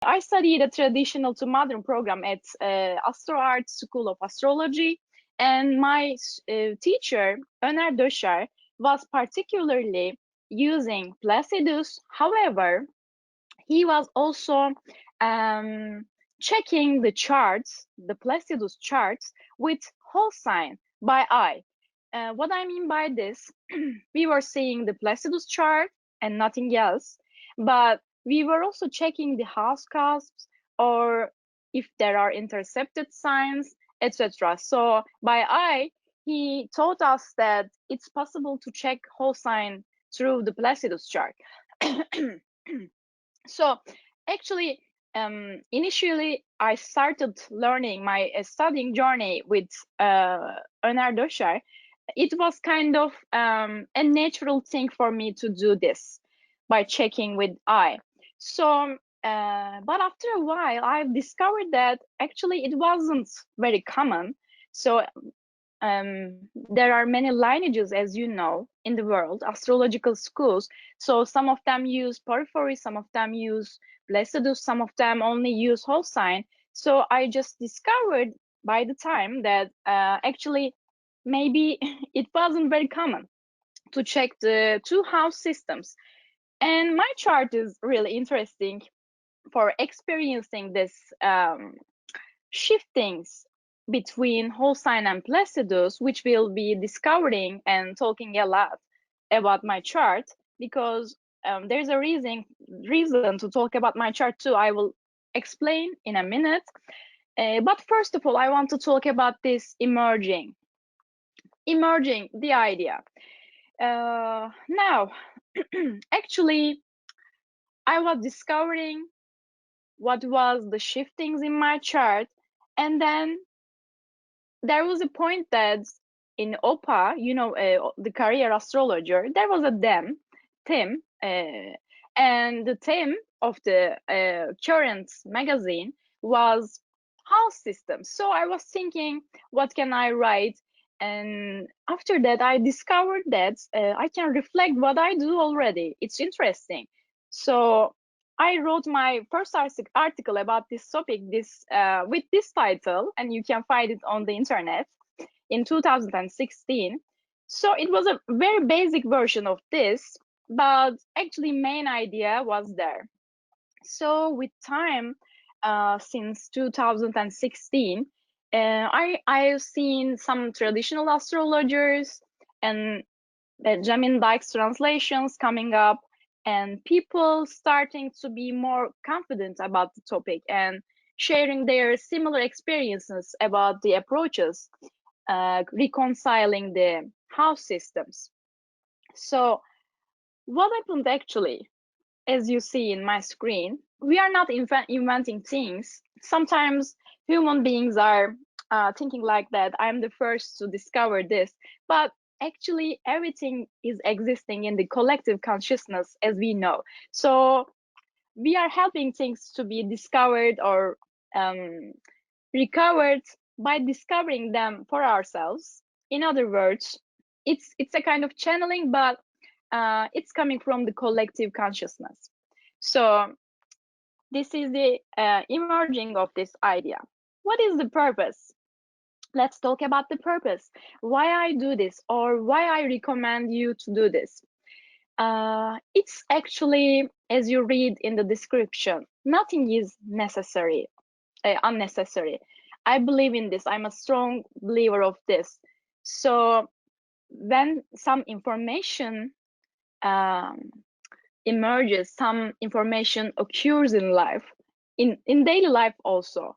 I studied a traditional to modern program at Astro School of Astrology, and my teacher, Öner Döşer, was particularly using Placidus. However, he was also checking the charts, the Placidus charts, with whole sign by eye. What I mean by this, we were seeing the Placidus chart and nothing else, but we were also checking the house cusps or if there are intercepted signs, etc. So by eye, he taught us that it's possible to check whole sign through the Placidus chart. So actually, initially I started learning my studying journey with Öner Döşer. It was kind of a natural thing for me to do this by checking with eye. So, but after a while, I've discovered that actually it wasn't very common. So there are many lineages, as you know, in the world, astrological schools. So some of them use Porphyry, some of them use Placidus, some of them only use whole sign. So I just discovered by the time that actually maybe it wasn't very common to check the two house systems. And my chart is really interesting for experiencing this shiftings between whole sign and Placidus, which we'll be discovering and talking a lot about my chart, because there's a reason to talk about my chart too. I will explain in a minute. But first of all, I want to talk about this emerging the idea. Now, actually, I was discovering what was the shiftings in my chart, and then there was a point that in OPA, you know, the career astrologer, there was a theme, and the theme of the current magazine was house systems. So I was thinking, what can I write? And after that, I discovered that I can reflect what I do already. It's interesting. So I wrote my first article about this topic with this title, and you can find it on the internet in 2016. So it was a very basic version of this, but actually main idea was there. So with time, since 2016, I've seen some traditional astrologers and Benjamin Dyke's translations coming up, and people starting to be more confident about the topic and sharing their similar experiences about the approaches, reconciling the house systems. So what happened actually, as you see in my screen, we are not inventing things. Sometimes human beings are thinking like that. I'm the first to discover this, but actually everything is existing in the collective consciousness, as we know. So we are helping things to be discovered or recovered by discovering them for ourselves. In other words, it's a kind of channeling, but it's coming from the collective consciousness. So this is the emerging of this idea. What is the purpose? Let's talk about the purpose. Why I do this, or why I recommend you to do this. It's actually, as you read in the description, nothing is necessary, unnecessary. I believe in this. I'm a strong believer of this. So when some information emerges, some information occurs in life, in daily life also,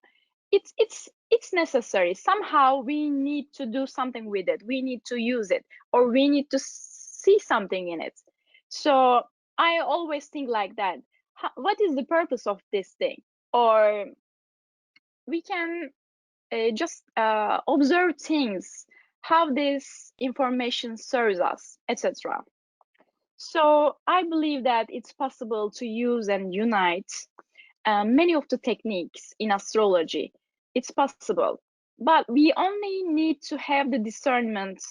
it's necessary. Somehow we need to do something with it. We need to use it, or we need to see something in it. So I always think like that. What is the purpose of this thing? Or we can just observe things, how this information serves us, etc. So I believe that it's possible to use and unite many of the techniques in astrology. It's possible, but we only need to have the discernment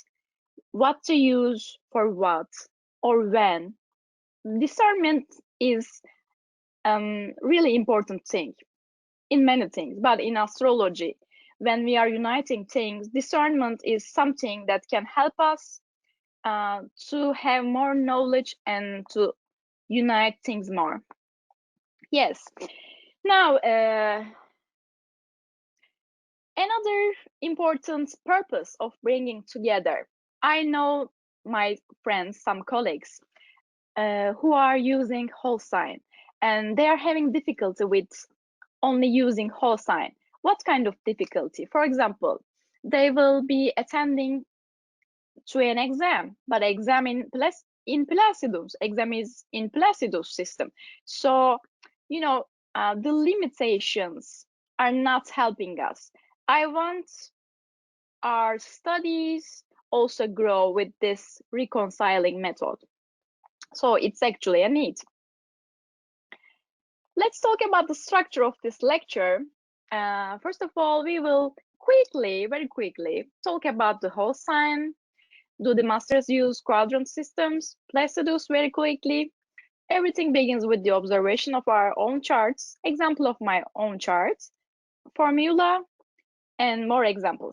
what to use for what or when. Discernment is really important thing in many things, but in astrology, when we are uniting things, discernment is something that can help us to have more knowledge and to unite things more. Yes. Now, another important purpose of bringing together, I know my friends, some colleagues, who are using whole sign, and they are having difficulty with only using whole sign. What kind of difficulty? For example, they will be attending to an exam, but exam in Placidus, exam is in Placidus system. So, you know, the limitations are not helping us. I want our studies also grow with this reconciling method. So it's actually a need. Let's talk about the structure of this lecture. First of all, we will very quickly, talk about the whole sign. Do the masters use quadrant systems? Placidus very quickly. Everything begins with the observation of our own charts, example of my own charts, formula, and more examples.